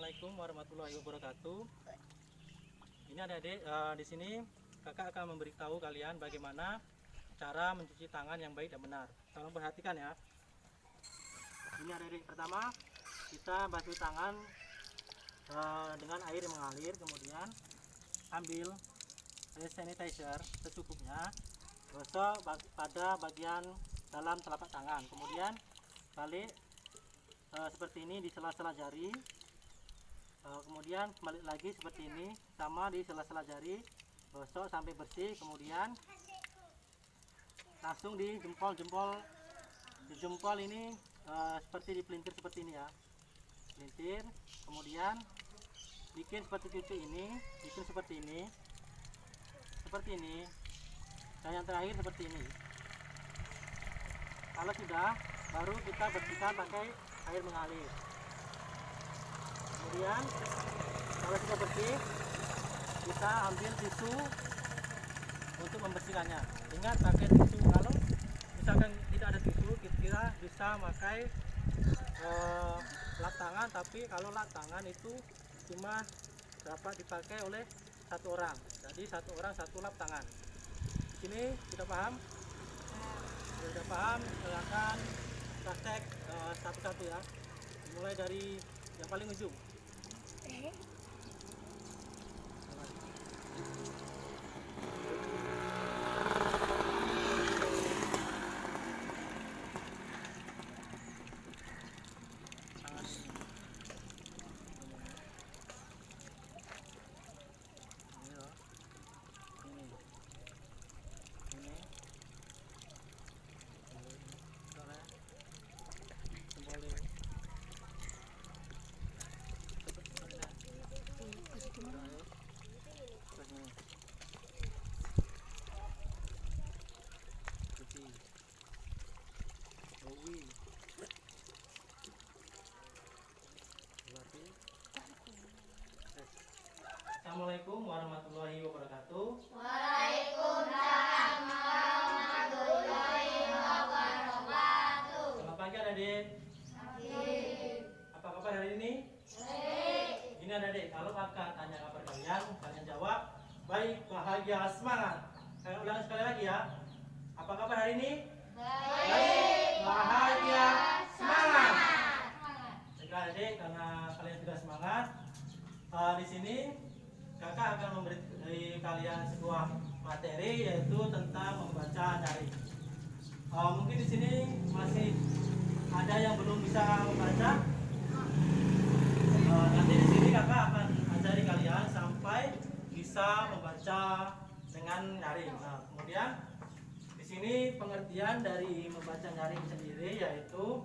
Assalamualaikum warahmatullahi wabarakatuh. Ini adik-adik, di sini kakak akan memberitahu kalian bagaimana cara mencuci tangan yang baik dan benar. Tolong perhatikan ya. Ini adik-adik, pertama kita basuh tangan dengan air yang mengalir, kemudian ambil hand sanitizer secukupnya, gosok pada bagian dalam telapak tangan, kemudian balik seperti ini di sela-sela jari. Kemudian balik lagi seperti ini, sama di sela-sela jari, gosok sampai bersih. Kemudian langsung di jempol ini seperti dipelintir seperti ini ya, pelintir. Kemudian bikin seperti cucu ini, bikin seperti ini, dan yang terakhir seperti ini. Kalau sudah, baru kita bersihkan pakai air mengalir. Kemudian kalau sudah bersih, kita ambil tisu untuk membersihkannya. Ingat pakai tisu. Kalau misalkan tidak ada tisu, kita bisa pakai lap tangan. Tapi kalau lap tangan itu cuma dapat dipakai oleh satu orang. Jadi satu orang satu lap tangan. Di sini sudah paham? Sudah paham? Silakan praktek satu-satu ya. Mulai dari yang paling ujung. Assalamualaikum warahmatullahi wabarakatuh. Waalaikumsalam warahmatullahi wabarakatuh. Selamat pagi adik-adik. Apa kabar hari ini? Baik. Ini adik-adik, kalau kakak tanya kabar kalian jawab baik, bahagia, semangat. Saya ulangi sekali lagi ya. Apa kabar hari ini? Baik, bahagia, semangat. Baiklah adik, karena kalian sudah semangat, di sini kakak akan memberi kalian sebuah materi, yaitu tentang membaca nyaring. Mungkin di sini masih ada yang belum bisa membaca. Nanti di sini kakak akan ajari kalian sampai bisa membaca dengan nyaring. Nah, kemudian di sini pengertian dari membaca nyaring sendiri yaitu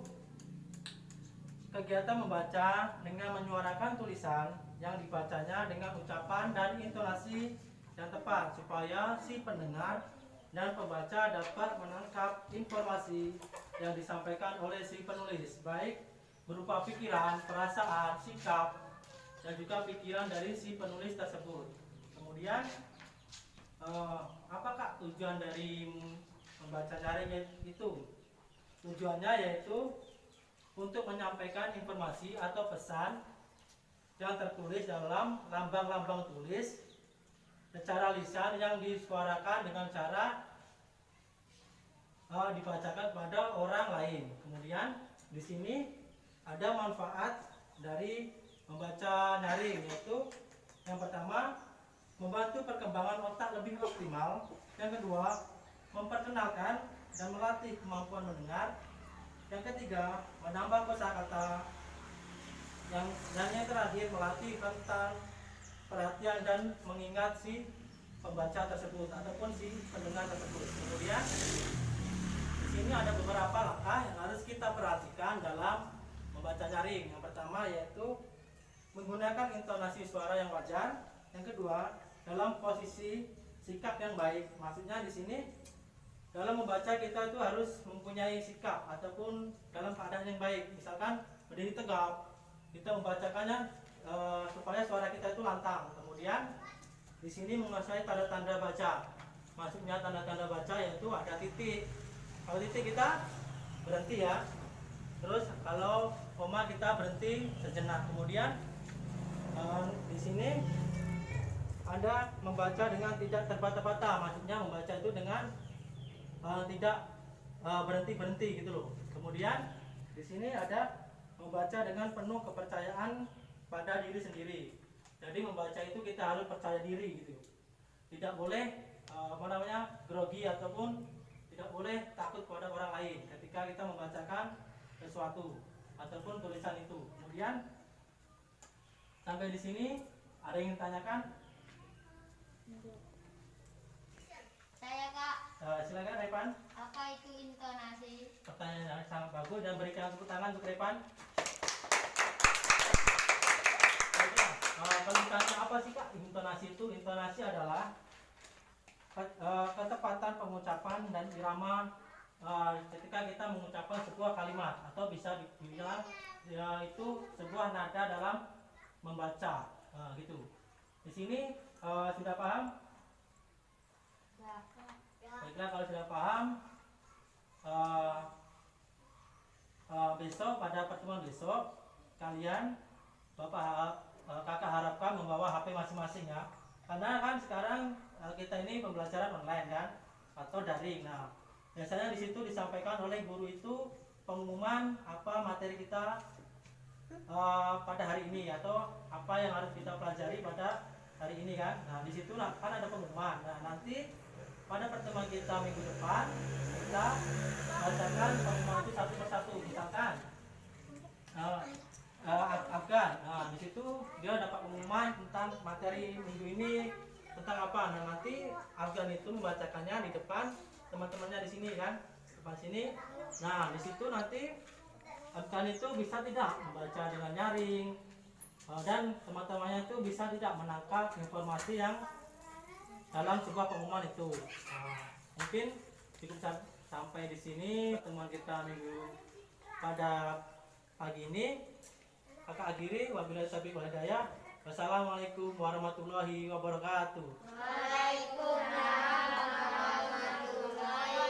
kegiatan membaca dengan menyuarakan tulisan yang dibacanya dengan ucapan dan intonasi yang tepat supaya si pendengar dan pembaca dapat menangkap informasi yang disampaikan oleh si penulis, baik berupa pikiran, perasaan, sikap, dan juga pikiran dari si penulis tersebut. Kemudian apakah tujuan dari membaca nyaring itu? Tujuannya yaitu untuk menyampaikan informasi atau pesan yang tertulis dalam lambang-lambang tulis secara lisan yang disuarakan dengan cara dibacakan pada orang lain. Kemudian di sini ada manfaat dari membaca nyaring, yaitu yang pertama membantu perkembangan otak lebih optimal, yang kedua memperkenalkan dan melatih kemampuan mendengar, yang ketiga menambah kosakata, dan yang terakhir melatih tentang perhatian dan mengingat si pembaca tersebut ataupun si pendengar tersebut. Kemudian di sini ada beberapa langkah yang harus kita perhatikan dalam membaca nyaring. Yang pertama yaitu menggunakan intonasi suara yang wajar. Yang kedua, dalam posisi sikap yang baik. Maksudnya di sini dalam membaca kita itu harus mempunyai sikap ataupun dalam keadaan yang baik. Misalkan berdiri tegap, kita membacakannya supaya suara kita itu lantang. Kemudian di sini menguasai tanda-tanda baca. Maksudnya tanda-tanda baca yaitu ada titik. Kalau titik kita berhenti ya. Terus kalau koma kita berhenti sejenak. Kemudian Di sini Anda membaca dengan tidak terbata-bata, maksudnya membaca itu dengan tidak berhenti-berhenti gitu loh. Kemudian di sini ada membaca dengan penuh kepercayaan pada diri sendiri. Jadi membaca itu kita harus percaya diri gitu. Tidak boleh grogi ataupun tidak boleh takut kepada orang lain ketika kita membacakan sesuatu ataupun tulisan itu. Kemudian sampai di sini ada yang ingin tanyakan? Saya Kak, Silakan Repan. apa itu intonasi? Pertanyaan yang sangat bagus dan berikan tepuk tangan untuk Repan. Kalau ditanya apa sih Kak intonasi itu? Intonasi adalah ketepatan pengucapan dan irama ketika kita mengucapkan sebuah kalimat, atau bisa dibilang itu sebuah nada dalam membaca, gitu. Di sini sudah paham? Baiklah, kalau sudah paham, besok pada pertemuan besok kalian kakak harapkan membawa HP masing-masing ya, karena kan sekarang kita ini pembelajaran online kan atau daring. Nah, biasanya di situ disampaikan oleh guru itu pengumuman apa materi kita pada hari ini atau apa yang harus kita pelajari pada hari ini kan. Nah, di situ kan ada pengumuman. Nah, nanti pada pertemuan kita minggu depan kita bacakan pengumuman itu satu persatu. Misalkan Afgan, nah di situ dia dapat pengumuman tentang materi minggu ini tentang apa. Nah, nanti Afgan itu membacakannya di depan teman-temannya di sini kan, depan sini. Nah, di situ nanti Afgan itu bisa tidak membaca dengan nyaring, dan teman-temannya itu bisa tidak menangkap informasi yang dalam sebuah pengumuman itu. Mungkin cukup sampai di sini pertemuan kita minggu pada pagi ini. Kakak akhiri, wabillahi taufiq wal hidayah. Wassalamualaikum warahmatullahi wabarakatuh. Waalaikumsalam warahmatullahi